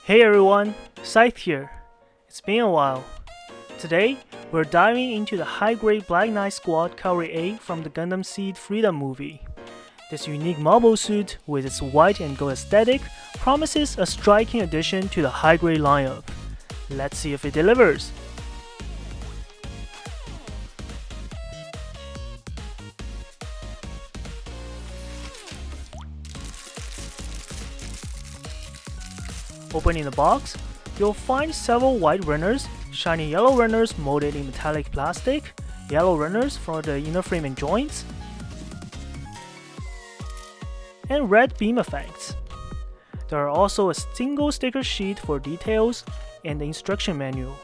Hey everyone, Scythe here. It's been a while. Today, we're diving into the high-grade Black Knight Squad Calre.A from the Gundam SEED Freedom Movie. This unique mobile suit, with its white and gold aesthetic, promises a striking addition to the high-grade lineup. Let's see if it delivers. Opening the box, you'll find several white runners, shiny yellow runners molded in metallic plastic, yellow runners for the inner frame and joints, and red beam effects. There are also a single sticker sheet for details and the instruction manual.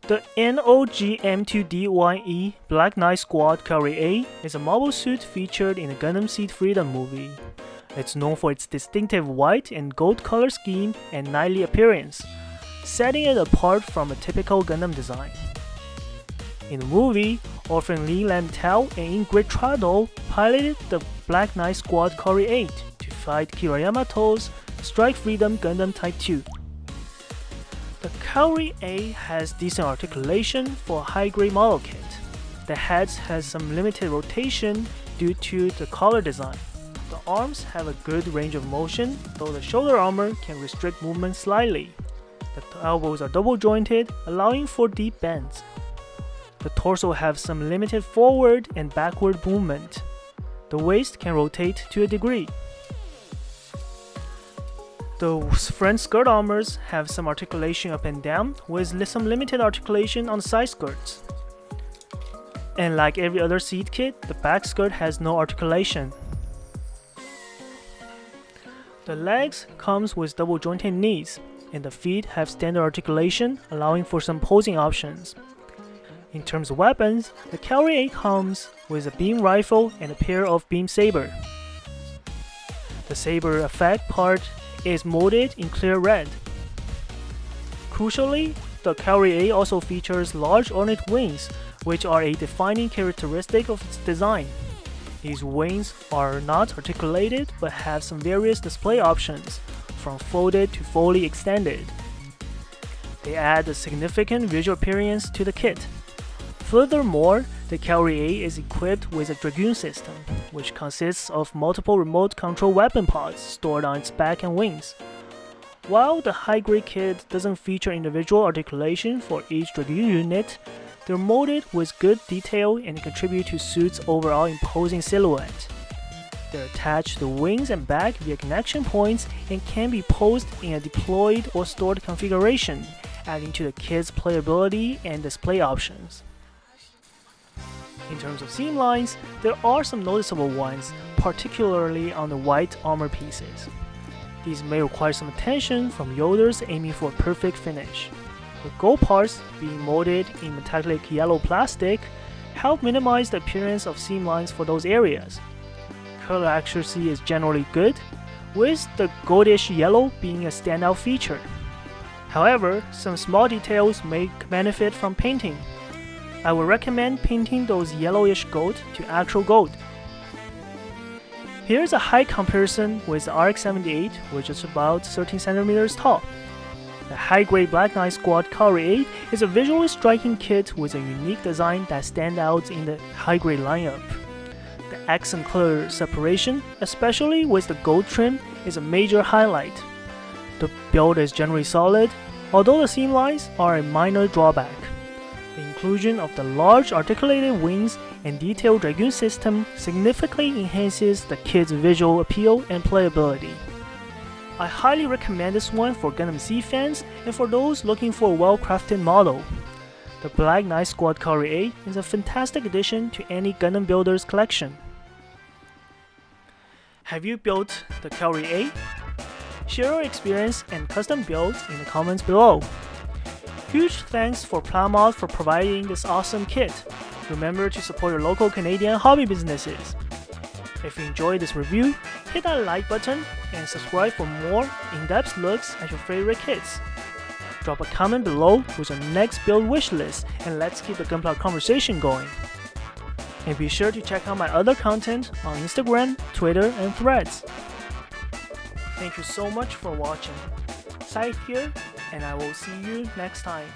The NOGM2DYE Black Knight Squad Calre.A is a mobile suit featured in the Gundam SEED Freedom Movie. It's known for its distinctive white and gold color scheme and knightly appearance, setting it apart from a typical Gundam design. In the movie, Orphan Lee Lam-Tao and Ingrid Trado piloted the Black Knight Squad Calre.A to fight Kira Yamato's Strike Freedom Gundam Type 2. The Calre.A has decent articulation for a high-grade model kit. The heads has some limited rotation due to the collar design. The arms have a good range of motion, though the shoulder armor can restrict movement slightly. The elbows are double jointed, allowing for deep bends. The torso has some limited forward and backward movement. The waist can rotate to a degree. The front skirt armors have some articulation up and down, with some limited articulation on the side skirts. And like every other SEED kit, the back skirt has no articulation. The legs comes with double jointed knees, and the feet have standard articulation, allowing for some posing options. In terms of weapons, the Calre.A comes with a beam rifle and a pair of beam saber. The saber effect part is molded in clear red. Crucially, the Calre.A also features large ornate wings, which are a defining characteristic of its design. These wings are not articulated but have some various display options, from folded to fully extended. They add a significant visual appearance to the kit. Furthermore, the Calre.A is equipped with a Dragoon system, which consists of multiple remote control weapon pods stored on its back and wings. While the high-grade kit doesn't feature individual articulation for each Dragoon unit, they're molded with good detail and contribute to suit's overall imposing silhouette. They're attached to the wings and back via connection points and can be posed in a deployed or stored configuration, adding to the kit's playability and display options. In terms of seam lines, there are some noticeable ones, particularly on the white armor pieces. These may require some attention from builders aiming for a perfect finish. The gold parts, being molded in metallic yellow plastic, help minimize the appearance of seam lines for those areas. Color accuracy is generally good, with the goldish yellow being a standout feature. However, some small details may benefit from painting. I would recommend painting those yellowish gold to actual gold. Here's a height comparison with the RX-78, which is about 13 cm tall. The high-grade Black Knight Squad Calre.A is a visually striking kit with a unique design that stands out in the high-grade lineup. The accent color separation, especially with the gold trim, is a major highlight. The build is generally solid, although the seam lines are a minor drawback. The inclusion of the large articulated wings and detailed Dragoon system significantly enhances the kit's visual appeal and playability. I highly recommend this one for Gundam SEED fans and for those looking for a well-crafted model. The Black Knight Squad Calre.A is a fantastic addition to any Gundam builder's collection. Have you built the Calre.A? Share your experience and custom builds in the comments below. Huge thanks for Plamod for providing this awesome kit. Remember to support your local Canadian hobby businesses. If you enjoyed this review, hit that like button and subscribe for more in-depth looks at your favorite kits. Drop a comment below with your next build wishlist and let's keep the Gunpla conversation going. And be sure to check out my other content on Instagram, Twitter, and Threads. Thank you so much for watching. Scythe here, and I will see you next time.